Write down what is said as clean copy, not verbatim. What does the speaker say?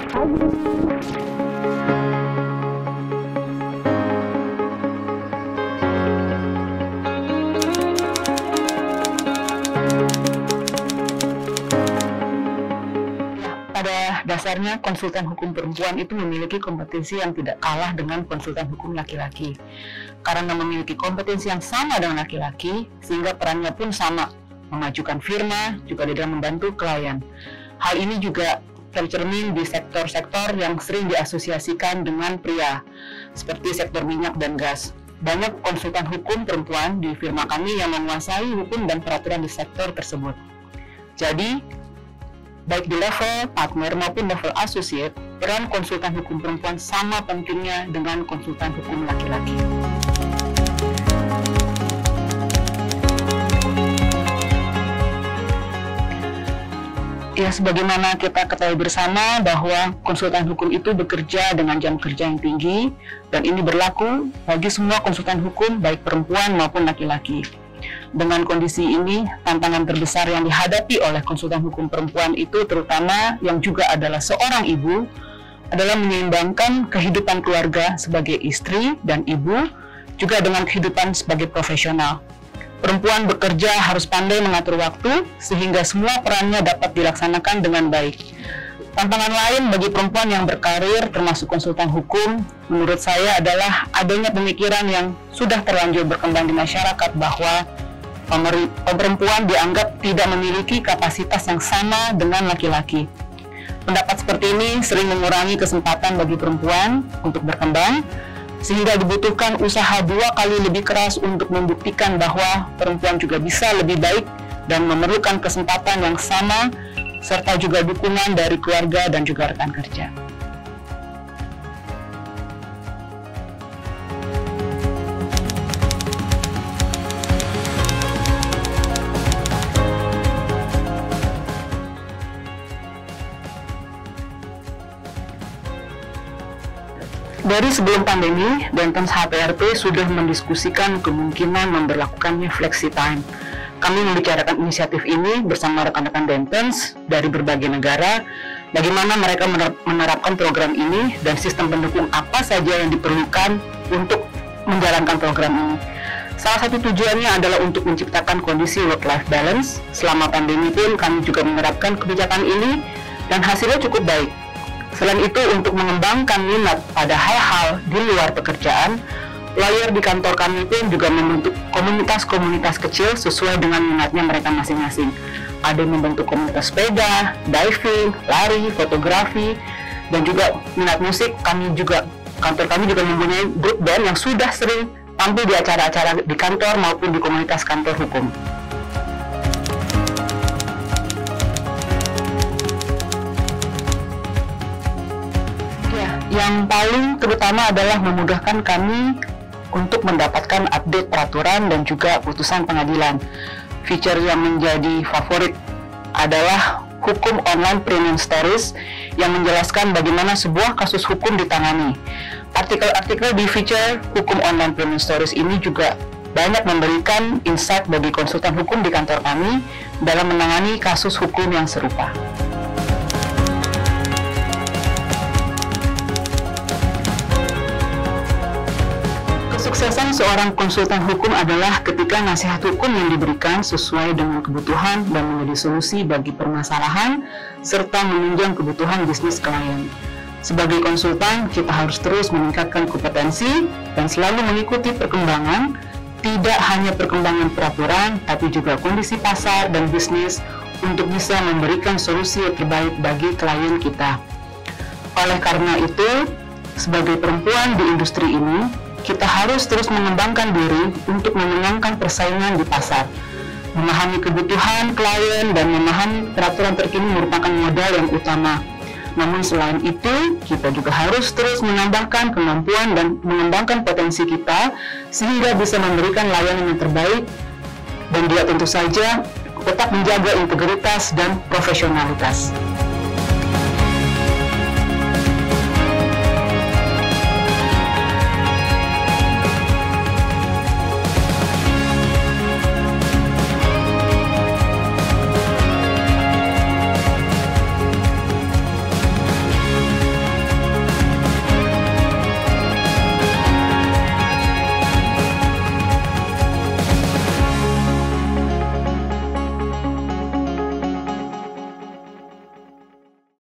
Pada dasarnya, konsultan hukum perempuan itu memiliki kompetensi yang tidak kalah dengan konsultan hukum laki-laki. Karena memiliki kompetensi yang sama dengan laki-laki, sehingga perannya pun sama, memajukan firma, juga di dalam membantu klien. Hal ini juga tercermin di sektor-sektor yang sering diasosiasikan dengan pria, seperti sektor minyak dan gas. Banyak konsultan hukum perempuan di firma kami yang menguasai hukum dan peraturan di sektor tersebut. Jadi, baik di level partner maupun level associate, peran konsultan hukum perempuan sama pentingnya dengan konsultan hukum laki-laki. Ya, sebagaimana kita ketahui bersama bahwa konsultan hukum itu bekerja dengan jam kerja yang tinggi, dan ini berlaku bagi semua konsultan hukum baik perempuan maupun laki-laki. Dengan kondisi ini, tantangan terbesar yang dihadapi oleh konsultan hukum perempuan itu, terutama yang juga adalah seorang ibu, adalah menyeimbangkan kehidupan keluarga sebagai istri dan ibu, juga dengan kehidupan sebagai profesional. Perempuan bekerja harus pandai mengatur waktu, sehingga semua perannya dapat dilaksanakan dengan baik. Tantangan lain bagi perempuan yang berkarir, termasuk konsultan hukum, menurut saya adalah adanya pemikiran yang sudah terlanjur berkembang di masyarakat bahwa perempuan dianggap tidak memiliki kapasitas yang sama dengan laki-laki. Pendapat seperti ini sering mengurangi kesempatan bagi perempuan untuk berkembang, sehingga dibutuhkan usaha 2 kali lebih keras untuk membuktikan bahwa perempuan juga bisa lebih baik dan memerlukan kesempatan yang sama, serta juga dukungan dari keluarga dan juga rekan kerja. Dari sebelum pandemi, Dentons HPRP sudah mendiskusikan kemungkinan memberlakukannya flexi time. Kami membicarakan inisiatif ini bersama rekan-rekan Dentons dari berbagai negara, bagaimana mereka menerapkan program ini dan sistem pendukung apa saja yang diperlukan untuk menjalankan program ini. Salah satu tujuannya adalah untuk menciptakan kondisi work-life balance. Selama pandemi pun kami juga menerapkan kebijakan ini dan hasilnya cukup baik. Selain itu, untuk mengembangkan minat pada hal-hal di luar pekerjaan, lawyer di kantor kami pun juga membentuk komunitas-komunitas kecil sesuai dengan minatnya mereka masing-masing. Ada yang membentuk komunitas sepeda, diving, lari, fotografi, dan juga minat musik. Kantor kami juga mempunyai grup band yang sudah sering tampil di acara-acara di kantor maupun di komunitas kantor hukum. Yang paling terutama adalah memudahkan kami untuk mendapatkan update peraturan dan juga putusan pengadilan. Fitur yang menjadi favorit adalah hukum online premium stories yang menjelaskan bagaimana sebuah kasus hukum ditangani. Artikel-artikel di fitur hukum online premium stories ini juga banyak memberikan insight bagi konsultan hukum di kantor kami dalam menangani kasus hukum yang serupa. Kesuksesan seorang konsultan hukum adalah ketika nasihat hukum yang diberikan sesuai dengan kebutuhan dan menjadi solusi bagi permasalahan, serta menunjang kebutuhan bisnis klien. Sebagai konsultan, kita harus terus meningkatkan kompetensi dan selalu mengikuti perkembangan, tidak hanya perkembangan peraturan, tapi juga kondisi pasar dan bisnis untuk bisa memberikan solusi yang terbaik bagi klien kita. Oleh karena itu, sebagai perempuan di industri ini, kita harus terus mengembangkan diri untuk memenangkan persaingan di pasar. Memahami kebutuhan klien dan memahami peraturan terkini merupakan modal yang utama. Namun selain itu, kita juga harus terus menambahkan kemampuan dan mengembangkan potensi kita sehingga bisa memberikan layanan yang terbaik, dan dia tentu saja tetap menjaga integritas dan profesionalitas.